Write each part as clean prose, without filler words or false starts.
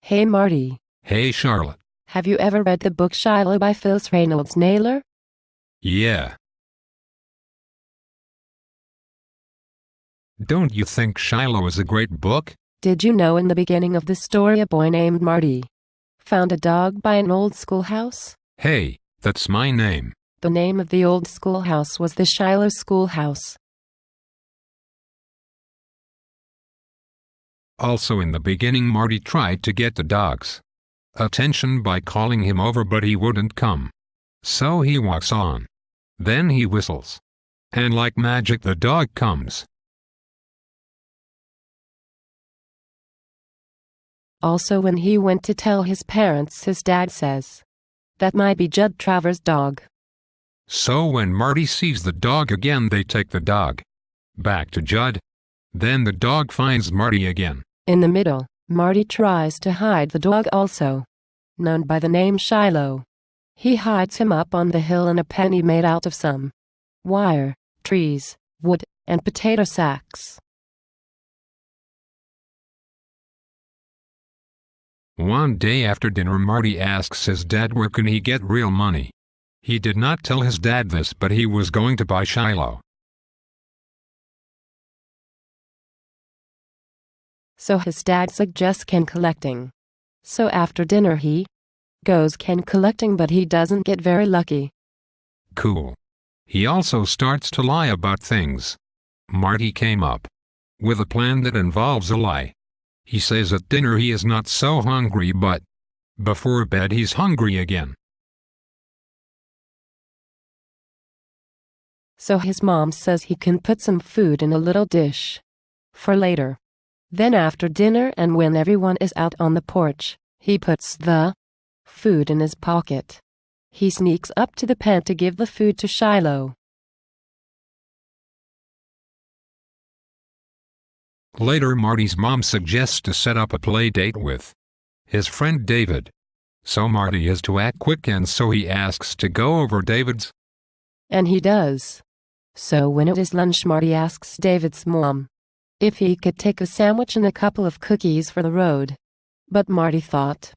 Hey Marty, Hey Charlotte. have you ever read the book Shiloh by Phyllis Reynolds Naylor? Yeah. Don't you think Shiloh is a great book? Did you know in the beginning of the story a boy named Marty found a dog by an old schoolhouse? Hey, that's my name. The name of the old schoolhouse was the Shiloh Schoolhouse. Also in the beginning Marty tried to get the dog's attention by calling him over, but he wouldn't come. So he walks on. Then he whistles. And like magic the dog comes. Also when he went to tell his parents, his dad says, "That might be Judd Travers' dog." So when Marty sees the dog again, they take the dog back to Judd. Then the dog finds Marty again. In the middle, Marty tries to hide the dog also, known by the name Shiloh. He hides him up on the hill in a pen he made out of some wire, trees, wood, and potato sacks. One day after dinner Marty asks his dad where can he get real money. He did not tell his dad this, but he was going to buy Shiloh. So his dad suggests can collecting. So after dinner he goes can collecting, but he doesn't get very lucky. Cool. He also starts to lie about things. Marty came up with a plan that involves a lie. He says at dinner he is not so hungry, but before bed he's hungry again. So his mom says he can put some food in a little dish for later. Then after dinner and when everyone is out on the porch, he puts the food in his pocket. He sneaks up to the pen to give the food to Shiloh. Later Marty's mom suggests to set up a play date with his friend David. So Marty has to act quick, and so he asks to go over David's. And he does. So when it is lunch, Marty asks David's mom if he could take a sandwich and a couple of cookies for the road. But Marty thought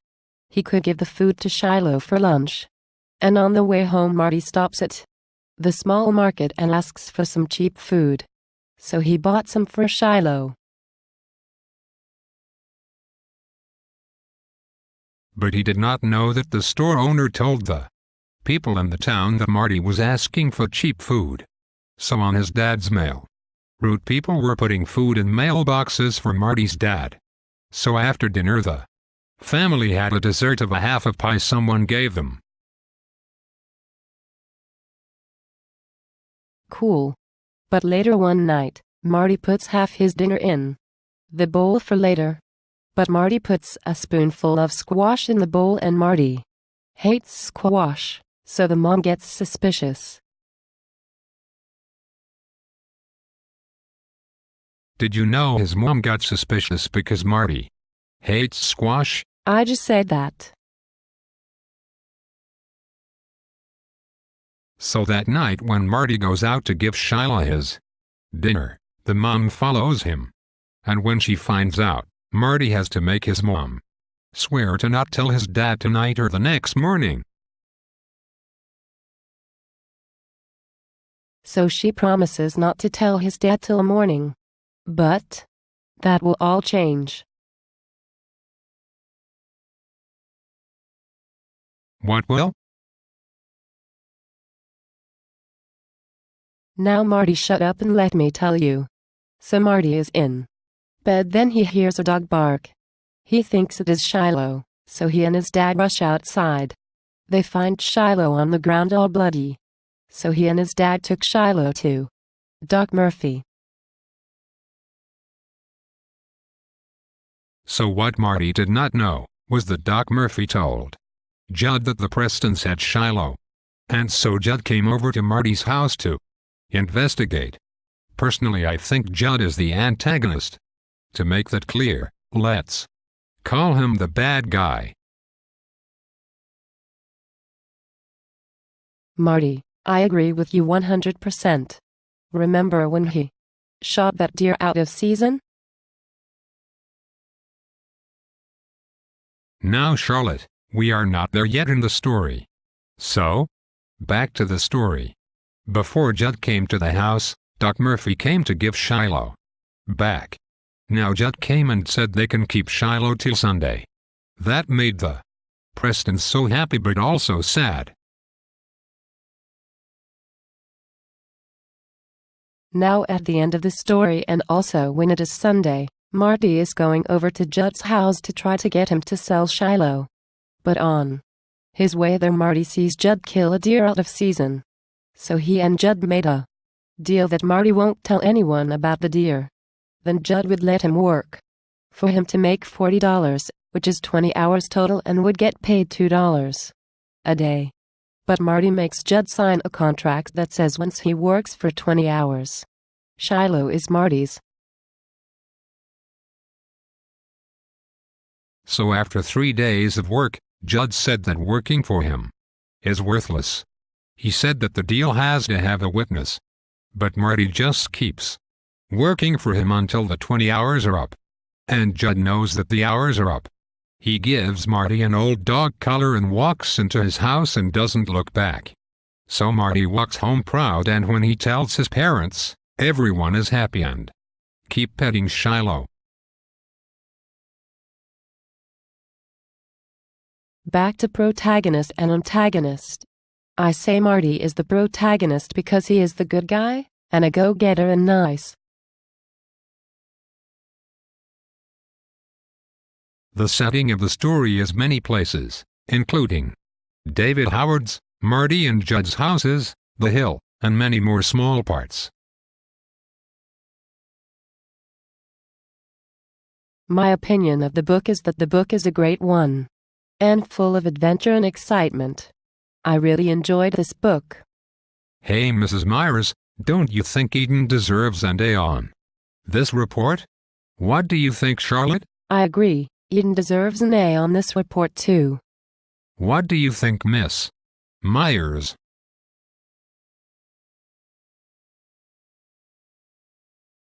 he could give the food to Shiloh for lunch. And on the way home Marty stops at the small market and asks for some cheap food. So he bought some for Shiloh. But he did not know that the store owner told the people in the town that Marty was asking for cheap food. So on his dad's mail route, people were putting food in mailboxes for Marty's dad. So after dinner the family had a dessert of a half a pie someone gave them. Cool. But later one night, Marty puts half his dinner in the bowl for later. But Marty puts a spoonful of squash in the bowl, and Marty hates squash, so the mom gets suspicious. Did you know his mom got suspicious because Marty hates squash? I just said that. So that night when Marty goes out to give Shiloh his dinner, the mom follows him. And when she finds out, Marty has to make his mom swear to not tell his dad tonight or the next morning. So she promises not to tell his dad till morning. But that will all change. What will? Now Marty, shut up and let me tell you. So Marty is in bed, then he hears a dog bark. He thinks it is Shiloh, so he and his dad rush outside. They find Shiloh on the ground all bloody. So he and his dad took Shiloh to Doc Murphy. So what Marty did not know was that Doc Murphy told Judd that the Prestons had Shiloh. And so Judd came over to Marty's house to investigate. Personally, I think Judd is the antagonist. To make that clear, let's call him the bad guy. Marty, I agree with you 100%. Remember when he shot that deer out of season? Now Charlotte, we are not there yet in the story. So, back to the story. Before Judd came to the house, Doc Murphy came to give Shiloh back. Now Judd came and said they can keep Shiloh till Sunday. That made the Preston so happy but also sad. Now at the end of the story, and also when it is Sunday, Marty is going over to Judd's house to try to get him to sell Shiloh. But on his way there, Marty sees Judd kill a deer out of season. So he and Judd made a deal that Marty won't tell anyone about the deer. Then Judd would let him work for him to make $40, which is 20 hours total, and would get paid $2 a day. But Marty makes Judd sign a contract that says once he works for 20 hours, Shiloh is Marty's. So after 3 days of work, Judd said that working for him is worthless. He said that the deal has to have a witness. But Marty just keeps working for him until the 20 hours are up. And Judd knows that the hours are up. He gives Marty an old dog collar and walks into his house and doesn't look back. So Marty walks home proud, and when he tells his parents, everyone is happy and keep petting Shiloh. Back to protagonist and antagonist. I say Marty is the protagonist because he is the good guy, and a go-getter and nice. The setting of the story is many places, including David Howard's, Marty and Judd's houses, the hill, and many more small parts. My opinion of the book is that the book is a great one, and full of adventure and excitement. I really enjoyed this book. Hey Mrs. Myers, don't you think Eden deserves an A on this report? What do you think, Charlotte? I agree. Eden deserves an A on this report too. What do you think, Miss Myers?